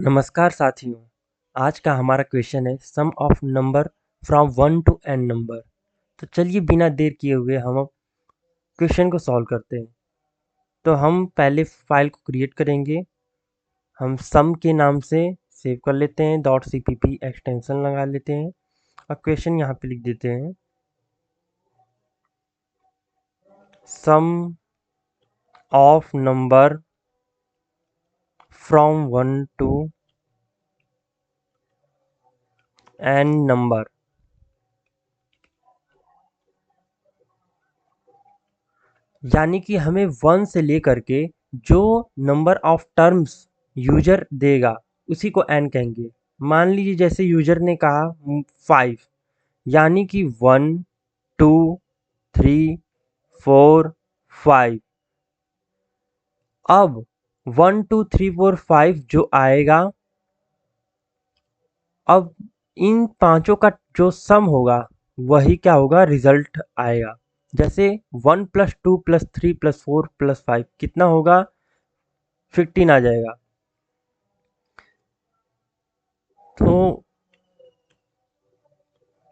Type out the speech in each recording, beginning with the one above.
नमस्कार साथियों। आज का हमारा क्वेश्चन है sum of number from 1 to n number. तो चलिए बिना देर किए हुए हम अब क्वेश्चन को सॉल्व करते हैं। तो हम पहले फाइल को क्रिएट करेंगे। हम सम के नाम से सेव कर लेते हैं, .cpp एक्सटेंशन लगा लेते हैं और क्वेश्चन यहाँ पे लिख देते हैं sum of number from 1 to n number. यानी कि हमें 1 से लेकर के जो नंबर ऑफ टर्म्स यूजर देगा उसी को n कहेंगे। मान लीजिए जैसे यूजर ने कहा 5, यानी कि 1 2 3 4 5। अब 1 2 3 4 5 जो आएगा, अब इन पांचों का जो सम होगा वही क्या होगा, रिजल्ट आएगा। जैसे 1 + 2 + 3 + 4 + 5 कितना होगा, 15 आ जाएगा। तो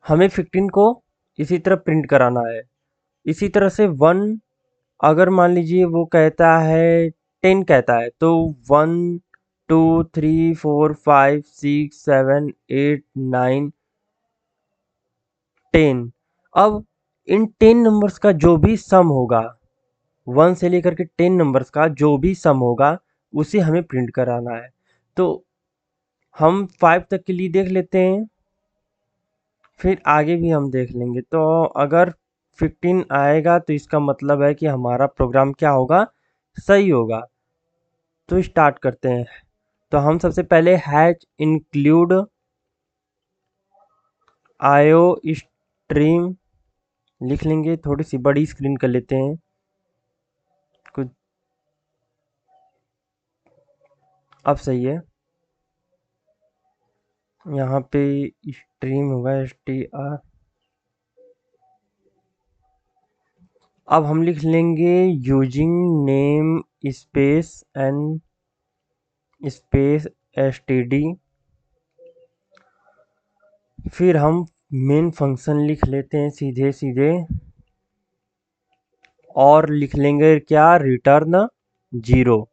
हमें 15 को इसी तरह प्रिंट कराना है। इसी तरह से 1, अगर मान लीजिए वो कहता है 10 कहता है, तो 1 2 3 4 5 6 7 8 9 10। अब इन 10 नंबर्स का जो भी सम होगा, 1 से लेकर के 10 नंबर्स का जो भी सम होगा उसे हमें प्रिंट कराना है। तो हम 5 तक के लिए देख लेते हैं, फिर आगे भी हम देख लेंगे। तो अगर 15 आएगा तो इसका मतलब है कि हमारा प्रोग्राम क्या होगा, सही होगा। तो स्टार्ट करते हैं। तो हम सबसे पहले हैच इंक्लूड आयो स्ट्रीम लिख लेंगे। थोड़ी सी बड़ी स्क्रीन कर लेते हैं कुछ। अब सही है। यहाँ पे स्ट्रीम होगा STR। अब हम लिख लेंगे using name space and space STD। फिर हम मेन फंक्शन लिख लेते हैं सीधे सीधे और लिख लेंगे क्या, रिटर्न 0,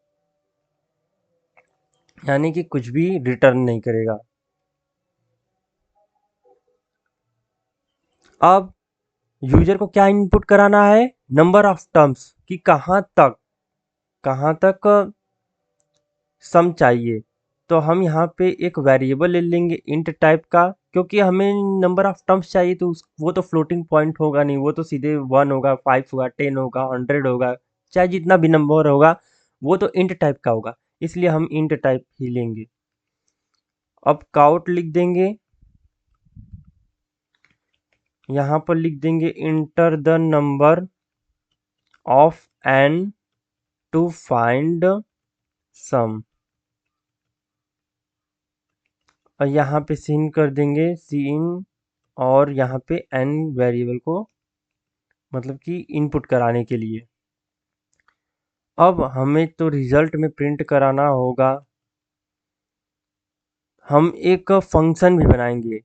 यानी कि कुछ भी रिटर्न नहीं करेगा। अब यूजर को क्या इनपुट कराना है, नंबर ऑफ टर्म्स कि कहाँ तक सम चाहिए। तो हम यहाँ पे एक वेरिएबल ले लेंगे इंट टाइप का, क्योंकि हमें नंबर ऑफ टर्म्स चाहिए। तो वो तो फ्लोटिंग पॉइंट होगा नहीं, वो तो सीधे 1 होगा, 5 होगा, 10 होगा, 100 होगा, चाहे जितना भी नंबर होगा वो तो इंट टाइप का होगा। इसलिए हम इंट टाइप ही लेंगे। अब काउट लिख देंगे, यहाँ पर लिख देंगे enter the number of n to find sum, और यहाँ पे सीन कर देंगे सीन, और यहाँ पे n वेरिएबल को मतलब कि इनपुट कराने के लिए। अब हमें तो रिजल्ट में प्रिंट कराना होगा। हम एक फंक्शन भी बनाएंगे।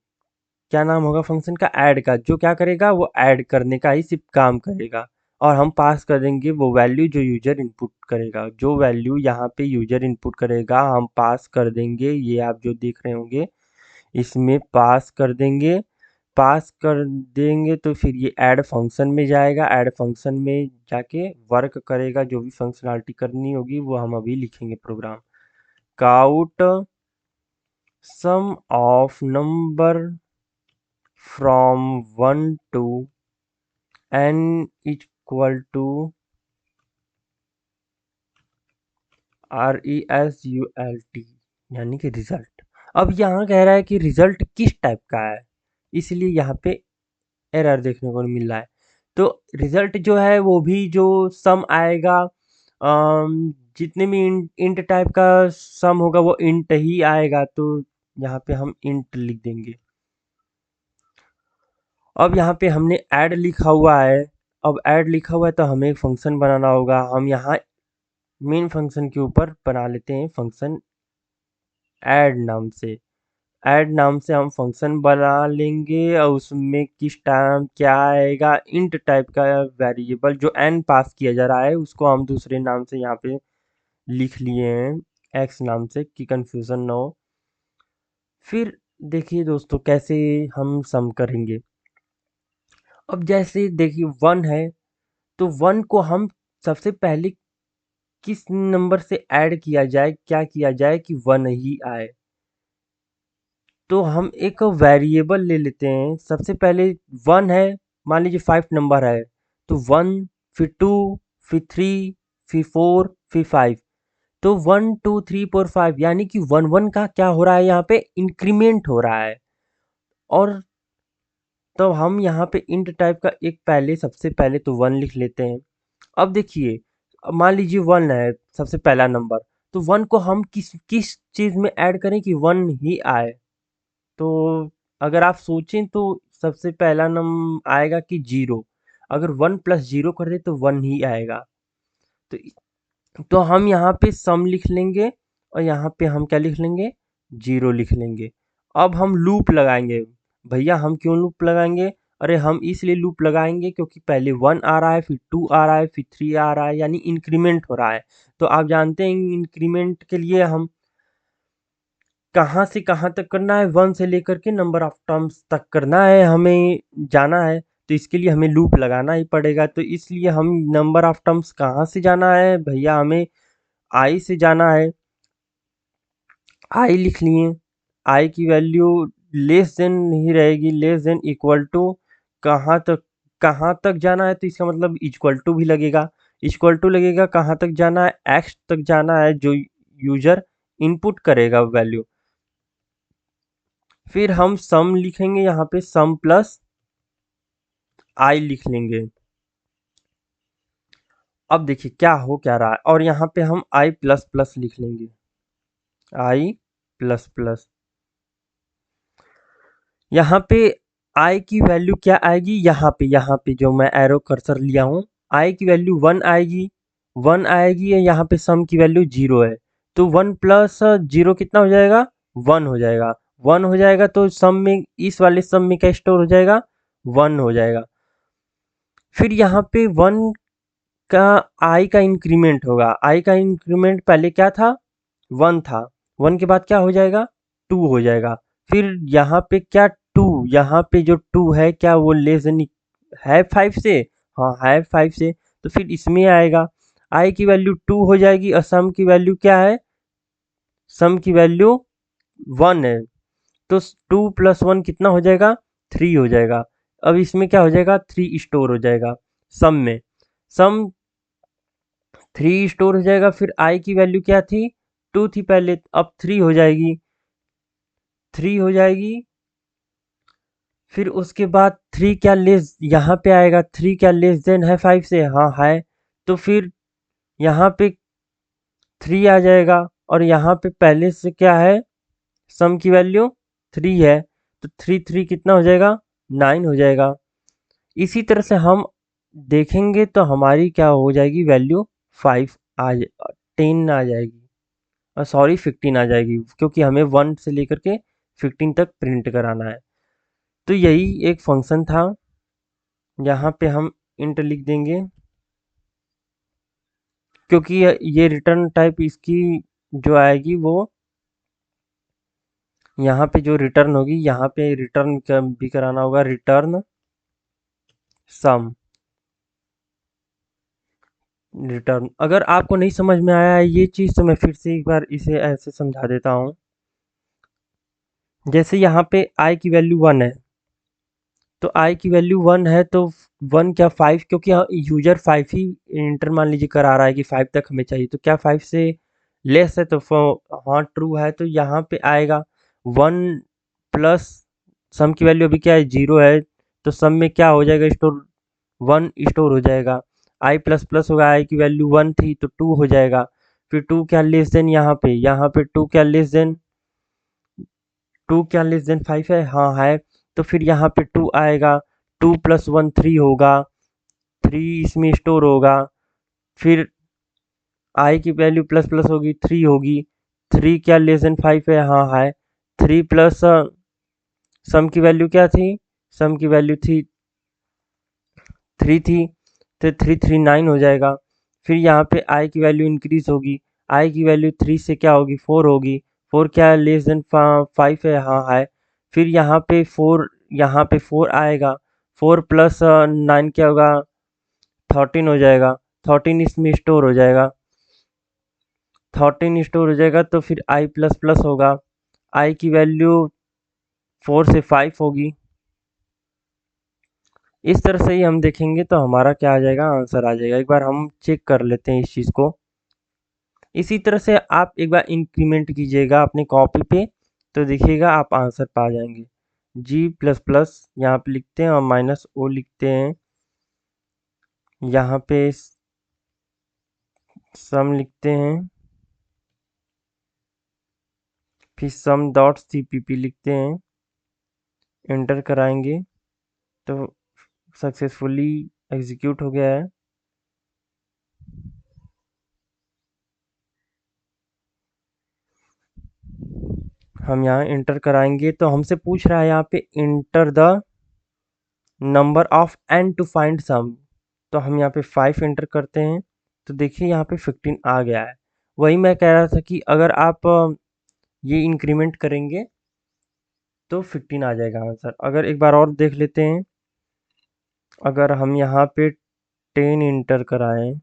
क्या नाम होगा फंक्शन का, ऐड का। जो क्या करेगा, वो ऐड करने का ही सिर्फ काम करेगा। और हम पास कर देंगे वो वैल्यू जो यूजर इनपुट करेगा। जो वैल्यू यहाँ पे यूजर इनपुट करेगा हम पास कर देंगे। ये आप जो देख रहे होंगे इसमें पास कर देंगे। पास कर देंगे तो फिर ये ऐड फंक्शन में जाएगा। ऐड फंक्शन में जाके वर्क करेगा, जो भी फंक्शनलिटी करनी होगी वो हम अभी लिखेंगे program. Cout sum of number from 1 to n equal to RESULT, यानी कि रिजल्ट। अब यहाँ कह रहा है कि रिजल्ट किस टाइप का है, इसलिए यहाँ पे एरर देखने को मिल रहा है। तो रिजल्ट जो है वो भी जो सम आएगा, जितने भी इंट टाइप का सम होगा वो इंट ही आएगा। तो यहाँ पे हम इंट लिख देंगे। अब यहाँ पे हमने ऐड लिखा हुआ है। अब ऐड लिखा हुआ है तो हमें एक फंक्शन बनाना होगा। हम यहाँ मेन फंक्शन के ऊपर बना लेते हैं फंक्शन ऐड नाम से हम फंक्शन बना लेंगे और उसमें किस टाइम क्या आएगा, इंट टाइप का वेरिएबल जो n पास किया जा रहा है उसको हम दूसरे नाम से यहाँ पे लिख लिए हैं x नाम से कि कंफ्यूजन ना हो। फिर देखिए दोस्तों कैसे हम सम करेंगे। अब जैसे देखिए 1 है तो 1 को हम सबसे पहले किस नंबर से ऐड किया जाए, क्या किया जाए कि 1 ही आए। तो हम एक वेरिएबल ले लेते हैं। सबसे पहले 1 है, मान लीजिए 5 नंबर है तो 1, फिर 2, फिर 3, फिर 4, फिर 5। तो 1 2 3 4 5 यानी कि 1 का क्या हो रहा है, यहाँ पे इंक्रीमेंट हो रहा है। और तो हम यहाँ पे इंट टाइप का एक पहले सबसे पहले तो 1 लिख लेते हैं। अब देखिए मान लीजिए 1 है सबसे पहला नंबर, तो 1 को हम किस किस चीज़ में ऐड करें कि 1 ही आए। तो अगर आप सोचें तो सबसे पहला नंबर आएगा कि 0। अगर 1 प्लस 0 कर दे तो 1 ही आएगा। तो हम यहाँ पे सम लिख लेंगे और यहाँ पे हम क्या लिख लेंगे, 0 लिख लेंगे। अब हम लूप लगाएंगे। भैया हम क्यों लूप लगाएंगे, अरे हम इसलिए लूप लगाएंगे क्योंकि पहले 1 आ रहा है, फिर 2 आ रहा है, फिर 3 आ रहा है, यानी इंक्रीमेंट हो रहा है। तो आप जानते हैं इंक्रीमेंट के लिए हम कहाँ से कहाँ तक करना है, 1 से लेकर के नंबर ऑफ टर्म्स तक करना है, हमें जाना है। तो इसके लिए हमें लूप लगाना ही पड़ेगा। तो इसलिए हम नंबर ऑफ टर्म्स कहाँ से जाना है भैया, हमें आई से जाना है। आई लिख लिए। आई की वैल्यू लेस देन ही रहेगी, लेस देन इक्वल टू कहाँ तक जाना है, तो इसका मतलब इक्वल टू भी लगेगा। इक्वल टू लगेगा, कहाँ तक जाना है, एक्स तक जाना है जो यूजर इनपुट करेगा वैल्यू। फिर हम सम लिखेंगे, यहाँ पे सम प्लस आई लिख लेंगे। अब देखिए क्या रहा है, और यहाँ पे हम आई प्लस प्लस लिख लेंगे, आई प्लस प्लस। यहाँ पे आई की वैल्यू क्या आएगी, यहाँ पे जो मैं एरो कर्सर लिया हूँ, आई की वैल्यू 1 आएगी, 1 आएगी। यहाँ पे सम की वैल्यू 0 है, तो 1 प्लस 0 कितना हो जाएगा, 1 हो जाएगा। 1 हो जाएगा तो सम में, इस वाले सम में क्या स्टोर हो जाएगा, 1 हो जाएगा। फिर यहाँ पे 1 का आई का इंक्रीमेंट होगा। आई का इंक्रीमेंट पहले क्या था, 1 था। 1 के बाद क्या हो जाएगा, 2 हो जाएगा। फिर यहाँ पे क्या, 2, यहाँ पे जो 2 है क्या वो लेस देन है 5 से, हाँ है 5 से। तो फिर इसमें आएगा, आई की वैल्यू 2 हो जाएगी और सम की वैल्यू क्या है, सम की वैल्यू 1 है। तो 2 प्लस 1 कितना हो जाएगा, 3 हो जाएगा। अब इसमें क्या हो जाएगा, 3 स्टोर हो जाएगा सम में। सम 3 स्टोर हो जाएगा। फिर आई की वैल्यू क्या थी, 2 थी पहले, अब 3 हो जाएगी, 3 हो जाएगी। फिर उसके बाद 3 क्या लेस, यहाँ पे आएगा 3 क्या लेस देन है 5 से, हाँ है। तो फिर यहाँ पे 3 आ जाएगा और यहाँ पे पहले से क्या है, सम की वैल्यू 3 है। तो 3 कितना हो जाएगा, 9 हो जाएगा। इसी तरह से हम देखेंगे तो हमारी क्या हो जाएगी वैल्यू, 5 आ 10 आ जाएगी, सॉरी 15 आ जाएगी, क्योंकि हमें 1 से लेकर के 15 तक प्रिंट कराना है। तो यही एक फंक्शन था। यहाँ पे हम इंट लिख देंगे क्योंकि ये रिटर्न टाइप इसकी जो आएगी वो यहाँ पे जो रिटर्न होगी, यहाँ पे रिटर्न भी कराना होगा, रिटर्न सम रिटर्न। अगर आपको नहीं समझ में आया है ये चीज़ तो मैं फिर से एक बार इसे ऐसे समझा देता हूँ। जैसे यहाँ पे आई की वैल्यू 1 है, तो आई की वैल्यू 1 है तो 1 क्या 5, क्योंकि यूजर 5 ही इंटर मान लीजिए करा रहा है कि 5 तक हमें चाहिए, तो क्या 5 से लेस है, तो हाँ ट्रू है, तो यहाँ पे आएगा 1 प्लस सम की वैल्यू अभी क्या है, 0 है। तो सम में क्या हो जाएगा, स्टोर 1 स्टोर हो जाएगा। आई प्लस प्लस होगा, आई की वैल्यू 1 थी तो 2 हो जाएगा। फिर 2 क्या लेस देन, यहाँ पे 2 क्या लेस देन, 2 क्या लेस देन 5 है, हाँ है। तो फिर यहाँ पे 2 आएगा, 2 प्लस 1 3 होगा, 3 इसमें स्टोर होगा। फिर आई की वैल्यू प्लस प्लस होगी, 3 होगी, 3 क्या लेस देन 5 है? हाँ है। 3 प्लस सम की वैल्यू क्या थी? सम की वैल्यू थी 3 थी, तो 339 हो जाएगा। फिर यहाँ पे आई की वैल्यू इंक्रीज होगी। आई की वैल्यू 3 से क्या होगी? 4 होगी। 4 क्या लेस देन 5 है? हाँ है। फिर यहाँ पे 4 आएगा। 4 प्लस 9 क्या होगा? 13 हो जाएगा। 13 इसमें स्टोर हो जाएगा। 13 स्टोर हो जाएगा तो फिर आई प्लस प्लस होगा। आई की वैल्यू 4 से 5 होगी। इस तरह से ही हम देखेंगे तो हमारा क्या आ जाएगा? आंसर आ जाएगा। एक बार हम चेक कर लेते हैं इस चीज़ को। इसी तरह से आप एक बार इंक्रीमेंट कीजिएगा अपनी कॉपी पे, तो देखिएगा आप आंसर पा जाएंगे। जी प्लस प्लस यहाँ पे लिखते हैं और माइनस ओ लिखते हैं। यहाँ पे सम लिखते हैं, फिर सम डॉट सीपीपी लिखते हैं, एंटर कराएंगे तो सक्सेसफुली एग्जीक्यूट हो गया है। हम यहाँ एंटर कराएंगे तो हमसे पूछ रहा है यहाँ पे enter the number of n to find sum. तो हम यहाँ पे 5 एंटर करते हैं तो देखिए यहाँ पे 15 आ गया है। वही मैं कह रहा था कि अगर आप ये इंक्रीमेंट करेंगे तो 15 आ जाएगा आंसर। अगर एक बार और देख लेते हैं, अगर हम यहाँ पे 10 एंटर कराएं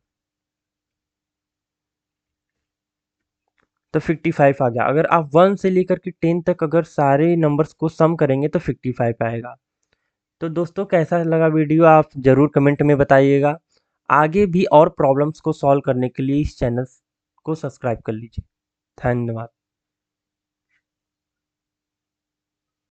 तो 55 आ गया। अगर आप 1 से लेकर के 10 तक अगर सारे नंबर्स को सम करेंगे तो 55 आएगा। तो दोस्तों कैसा लगा वीडियो आप ज़रूर कमेंट में बताइएगा। आगे भी और प्रॉब्लम्स को सॉल्व करने के लिए इस चैनल को सब्सक्राइब कर लीजिए। धन्यवाद।